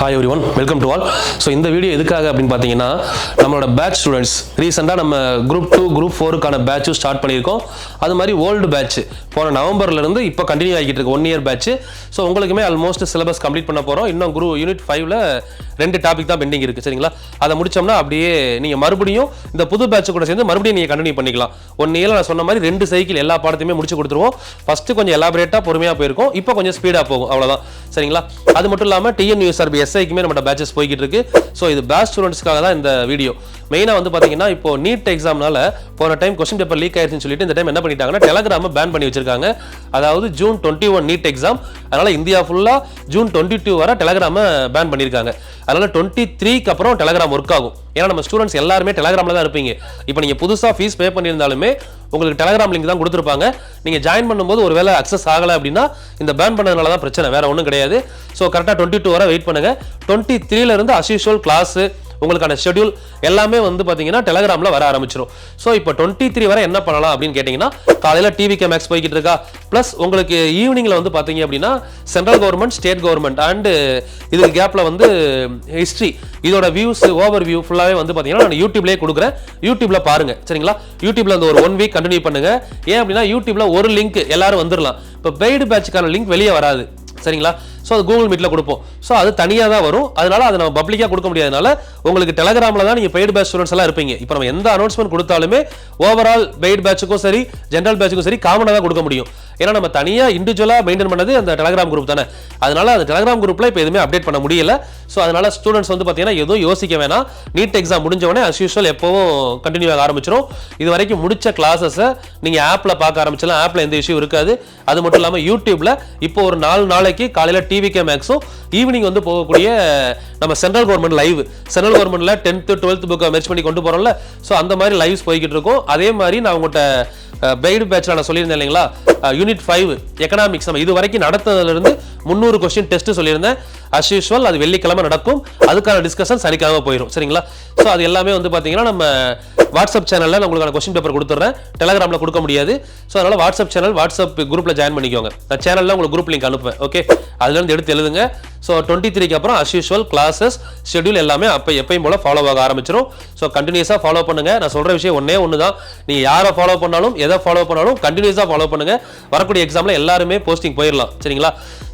Hi everyone, welcome to all. So இந்த video எதுக்காக அப்படின்னு பார்த்தீங்கன்னா நம்மளோட பேட்ச் ஸ்டூடெண்ட்ஸ் ரீசெண்டாக நம்ம குரூப் 2 குரூப் 4க்கான பேட்சும் ஸ்டார்ட் பண்ணியிருக்கோம். அது மாதிரி ஓல்டு பேட்ச் போன நவம்பர்லேருந்து இப்போ கண்டினியூ ஆகிட்டு இருக்கு 1 இயர் பேட்ச். ஸோ உங்களுக்குமே ஆல்மோஸ்ட் சிலபஸ் கம்ப்ளீட் பண்ண போகிறோம். இன்னும் யூனிட் 5ல் 2 டாபிக் தான் பெண்டிங் இருக்குது சரிங்களா. அதை முடிச்சோம்னா அப்படியே நீங்கள் மறுபடியும் இந்த புது பேட்ச் கூட சேர்ந்து மறுபடியும் நீங்கள் கண்டினியூ பண்ணிக்கலாம். 1 இயரில் நான் சொன்ன மாதிரி 2 சைக்கிள் எல்லா பாடத்தையுமே முடிச்சு கொடுத்துருவோம். ஃபஸ்ட்டு கொஞ்சம் எலாபரேட்டாக பொறுமையாக போயிருக்கும், இப்போ கொஞ்சம் ஸ்பீடாக போகும் அவ்வளோதான் சரிங்களா. அது மட்டும் இல்லாமல் TNUSRB SIக்குமே நம்ம பேட்சஸ் போய்கிட்டு இருக்கு. ஸோ இது பேட்ச் ஸ்டூடெண்ட்ஸ்க்காக தான் இந்த வீடியோ. மெயினாக வந்து பார்த்தீங்கன்னா இப்போ நீட் எக்ஸாம்னால போன டைம் கொஸ்டின் பேப்பர் லீக் ஆயிருச்சுன்னு சொல்லிட்டு இந்த டைம் என்ன பண்ணிட்டாங்கன்னா டெலகிராமை பேன் பண்ணி வச்சிருக்காங்க. அதாவது ஜூன் 21 நீட் எக்ஸாம், அதனால இந்தியா ஃபுல்லாக ஜூன் 22 வரை டெலகிராமை பேன் பண்ணியிருக்காங்க. அதனால 23க்கு அப்புறம் டெலகிராம் ஒர்க் ஆகும். ஏன்னா நம்ம ஸ்டூடெண்ட்ஸ் எல்லாருமே டெலகிராமில் தான் இருப்பீங்க. இப்போ நீங்கள் புதுசாக ஃபீஸ் பே பண்ணியிருந்தாலுமே உங்களுக்கு டெலகிராம் லிங்க் தான் கொடுத்துருப்பாங்க. நீங்கள் ஜாயின் பண்ணும்போது ஒரு வேளை அக்சஸ் ஆகலை அப்படின்னா இந்த பேன் பண்ணதுனால தான் பிரச்சனை, வேற ஒன்றும் கிடையாது. ஸோ கரெக்டாக 22 வரை வெயிட் பண்ணுங்க. 23லேருந்து அஸ்யூஷுவல் கிளாஸு உங்களுக்கான ஷெட்யூல் எல்லாமே வந்து பார்த்தீங்கன்னா டெலகிராமில் வர ஆரம்பிச்சிடும். ஸோ இப்போ 23 வரை என்ன பண்ணலாம் அப்படின்னு கேட்டிங்கன்னா, காலையில் டிவிகே மேக்ஸ் போய்கிட்டு இருக்கா, ப்ளஸ் உங்களுக்கு ஈவினிங்கில் வந்து பார்த்தீங்க அப்படின்னா central government, state government and இதுக்கு கேப்பில் வந்து ஹிஸ்ட்ரி, இதோட வியூஸ் ஓவர் வியூ ஃபுல்லாகவே வந்து பார்த்தீங்கன்னா நான் யூடியூப்லேயே கொடுக்குறேன். யூடியூப்பில் பாருங்கள் சரிங்களா. யூடியூப்பில் அந்த ஒரு 1 வீக் கண்டினியூ பண்ணுங்கள். ஏன் அப்படின்னா யூடியூப்பில் ஒரு லிங்க் எல்லாரும் வந்துடலாம். இப்போ பெய்டு பேட்சுக்கான லிங்க் வெளியே வராது சரிங்களா. ஸோ அது கூகுள் மீட்டில் கொடுப்போம். ஸோ அது தனியாக தான் வரும். அதனால அதை நம்ம பப்ளிக்காக கொடுக்க முடியாதனால உங்களுக்கு டெலகிராமில் தான் நீங்கள் பெய்டு பேட்ச் ஸ்டூடெண்ட்ஸ் எல்லாம் இருப்பீங்க. இப்போ நம்ம எந்த அனௌன்ஸ்மெண்ட் கொடுத்தாலுமே ஓவரால் பெய்டு பேட்சுக்கும் சரி ஜென்ரல் பேட்சுக்கும் சரி காமனாக தான் கொடுக்க முடியும். ஏன்னா நம்ம தனியாக இண்டிவிஜுவலாக மெயின்டைன் பண்ணது அந்த டெலகிராம் குரூப் தானே. அதனால அந்த டெலகிராம் குரூப்பில் இப்போ எதுவுமே அப்டேட் பண்ண முடியல. ஸோ அதனால ஸ்டூடெண்ட்ஸ் வந்து பார்த்தீங்கன்னா எதுவும் யோசிக்க வேணாம். நீட் எக்ஸாம் முடிஞ்சவொடனே அஸ் யூஷுவல் எப்போவும் கண்டினியூ ஆக ஆரம்பிச்சிடும். இது வரைக்கும் முடிச்ச கிளாஸஸை நீங்கள் ஆப்பில் பார்க்க ஆரம்பிச்சலாம். ஆப்பில் எந்த இஷ்யூ இருக்காது. அது மட்டும் இல்லாமல் யூடியூப்ல இப்போ ஒரு 4 நாளைக்கு காலையில் டிவிகே மேக்ஸும் ஈவினிங் வந்து போகக்கூடிய நம்ம சென்ட்ரல் கவர்மெண்ட் லைவ், சென்ட்ரல் கவர்மெண்ட்ல 10th 12th புக்கை மெர்ஜ் பண்ணி கொண்டு போறோம்ல. ஸோ அந்த மாதிரி லைவ்ஸ் போய்கிட்டு இருக்கும். அதே மாதிரி நான் உங்கள்கிட்ட பெய்டு பேட்ச்ல நான் சொல்லியிருந்தேன் இல்லைங்களா, யூனிட் 5 எக்கனாமிக்ஸ் நம்ம இது வரைக்கும் நடத்ததுலேருந்து 300 கொஸ்டின் டெஸ்ட் சொல்லியிருந்தேன். அஸ் யூஷுவல் அது வெள்ளிக்கிழமை நடக்கும். அதுக்கான டிஸ்கஷன் சனிக்கிழமை போயிடும் சரிங்களா. ஸோ அது எல்லாமே வந்து பார்த்தீங்கன்னா நம்ம வாட்ஸ்அப் சேனலில் நான் உங்களுக்கான கொஸ்டின் பேப்பர் கொடுத்துட்றேன். டெலகிராமில் கொடுக்க முடியாது. ஸோ அதனால் வாட்ஸ்அப் சேனல், வாட்ஸ்அப் குரூப்பில் ஜாயின் பண்ணிக்கோங்க. நான் சேனலில் உங்களுக்கு குரூப் லிங்க் அனுப்புவேன். ஓகே, அதுலேருந்து எடுத்து எழுதுங்க. ஸோ 23க்கு அப்புறம் அஸ் யூஷுவல் கிளாஸஸ் ஷெட்யூல் எல்லாமே அப்போ எப்பயும் போல ஃபாலோ ஆக ஆரம்பிச்சிடும். ஸோ கண்டினியூஸாக ஃபாலோ பண்ணுங்க. நான் சொல்கிற விஷயம் ஒன்று தான், நீங்கள் யாரை ஃபாலோ பண்ணாலும் எதை ஃபாலோ பண்ணாலும் கண்டினியூஸாக ஃபாலோ பண்ணுங்க. வரக்கூடிய எக்ஸாமில் எல்லாருமே போஸ்டிங் போயிடலாம் சரிங்களா.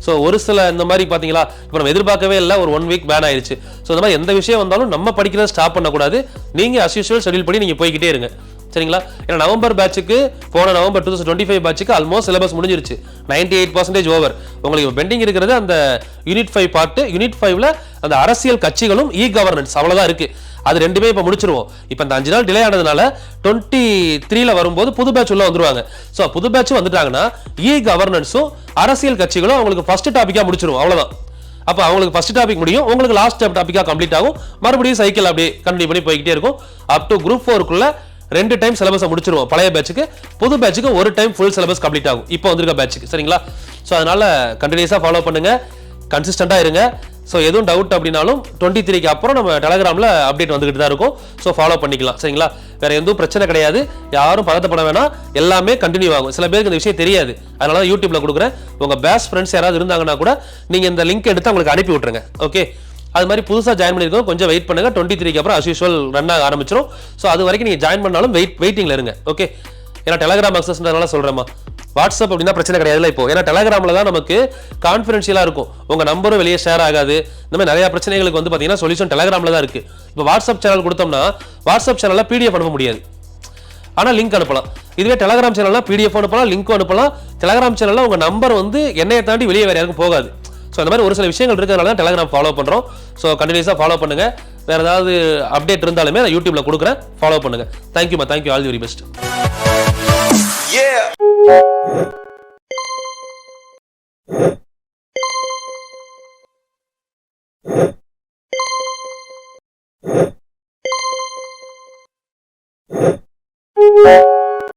ஸோ ஒரு சில இந்த மாதிரி பார்த்தீங்களா, இப்போ நம்ம எதிர்பார்க்கவே இல்லை, ஒரு 1 வீக் பேன் ஆயிடுச்சு. ஸோ இந்த மாதிரி எந்த விஷயம் வந்தாலும் நம்ம படிக்கிறத ஸ்டாப் பண்ணக்கூடாது. நீங்கள் அஸ் யூஷுவல் ஷெட்யூல் படி நீங்கள் போய்கிட்டே இருங்க சரிங்களா. ஏன்னா நவம்பர் பேட்சுக்கு போன நவம்பர் 2025 பேட்சுக்கு ஆல்மோஸ்ட் சிலபஸ் முடிஞ்சிருச்சு. 98% ஓவர். உங்களுக்கு பெண்டிங் இருக்கிறது அந்த யூனிட் 5 பார்ட். யூனிட் 5ல அந்த அரசியல் கட்சிகளும் இ கவர்னன்ஸ் அவ்வளோதான் இருக்கு. அது ரெண்டுமே இப்போ முடிச்சிருவோம். இப்போ இந்த 5 நாள் டிலே ஆனதுனால 23ல வரும்போது புது பேட்ச் உள்ள வந்துருவாங்க. ஸோ புது பேட்ச் வந்துட்டாங்கன்னா இ கவர்னன்ஸும் அரசியல் கட்சிகளும் அவங்களுக்கு ஃபர்ஸ்ட் டாபிக்காக முடிச்சிருவோம் அவ்வளோதான். அப்போ அவங்களுக்கு ஃபர்ஸ்ட் டாபிக் முடியும், உங்களுக்கு லாஸ்ட் டாபிக்காக கம்ப்ளீட் ஆகும். மறுபடியும் சைக்கிள் அப்படியே கண்டினியூ பண்ணி போய்கிட்டே இருக்கும். அப் டு குரூப் 4க்குள்ள 2 டைம் சிலபஸை முடிச்சிருவோம். பழைய பேட்சுக்கு, புது பேட்சுக்கு ஒரு டைம் ஃபுல் சிலபஸ் கம்ப்ளீட் ஆகும் இப்போ வந்திருக்க பேட்சுக்கு சரிங்களா. ஸோ அதனால கண்டினியூஸாக ஃபாலோ பண்ணுங்க, கன்சிஸ்டண்டாக இருங்க. ஸோ எதுவும் டவுட் அப்படின்னாலும் 23க்கு அப்புறம் நம்ம டெலகிராமில் அப்டேட் வந்துகிட்டு தான் இருக்கும். ஸோ ஃபாலோ பண்ணிக்கலாம் சரிங்களா. வேற எதுவும் பிரச்சனை கிடையாது. யாரும் பதட்டப்பட வேணாம், எல்லாமே கண்டினியூ ஆகும். சில பேருக்கு இந்த விஷயம் தெரியாது, அதனால தான் யூடியூப்ல கொடுக்குறேன். உங்கள் பெஸ்ட் ஃப்ரெண்ட்ஸ் யாராவது இருந்தாங்கன்னா கூட நீங்கள் இந்த லிங்க் எடுத்து அவங்களுக்கு அனுப்பி விட்டுருங்க. ஓகே, அது மாதிரி புதுசாக ஜாயின் பண்ணியிருக்கோம், கொஞ்சம் வெயிட் பண்ணுங்க. 23க்கு அப்புறம் அஸ் யூஷுவல் ரன் ஆக ஆரம்பிச்சிடும். ஸோ அது வரைக்கும் நீங்கள் ஜாயின் பண்ணாலும் வெயிட்டிங்ல இருங்க. ஓகே, ஏன்னா டெலகிராம் அக்சஸ்ன்றதுனால சொல்கிறேம்மா. வாட்ஸ்அப் அப்படின்னா பிரச்சனை கிடையாதுல இப்போ. ஏன்னா டெலகிராமில் தான் நமக்கு கான்ஃபிடென்ஷியலாக இருக்கும். உங்கள் நம்பரும் வெளியே ஷேர் ஆகாது. இந்த மாதிரி நிறைய பிரச்சனைகளுக்கு வந்து பார்த்தீங்கன்னா சொல்யூஷன் டெலகிராமில் தான் இருக்குது. இப்போ வாட்ஸ்அப் சேனல் கொடுத்தோம்னா வாட்ஸ்அப் சேனலில் பிடிஎஃப் அனுப்ப முடியாது, ஆனால் லிங்க் அனுப்பலாம். இதுவே டெலகிராம் சேனல்னா பிடிஎஃப் அனுப்பலாம், லிங்க்கும் அனுப்பலாம். டெலகிராம் சேனலில் உங்கள் நம்பர் வந்து என்னையை தாண்டி வெளியே வேறு யாருக்கும் போகாது. ஸோ அந்த மாதிரி ஒரு சில விஷயங்கள் இருக்கிறதுனால தான் டெலகிராம் ஃபாலோ பண்ணுறோம். ஸோ கண்டினியூஸாக ஃபாலோ பண்ணுங்கள். வேறு ஏதாவது அப்டேட் இருந்தாலுமே நான் யூடியூப்ல கொடுக்குறேன், ஃபாலோ பண்ணுங்கள். தேங்க்யூமா, thank you, all the very best. Yeah.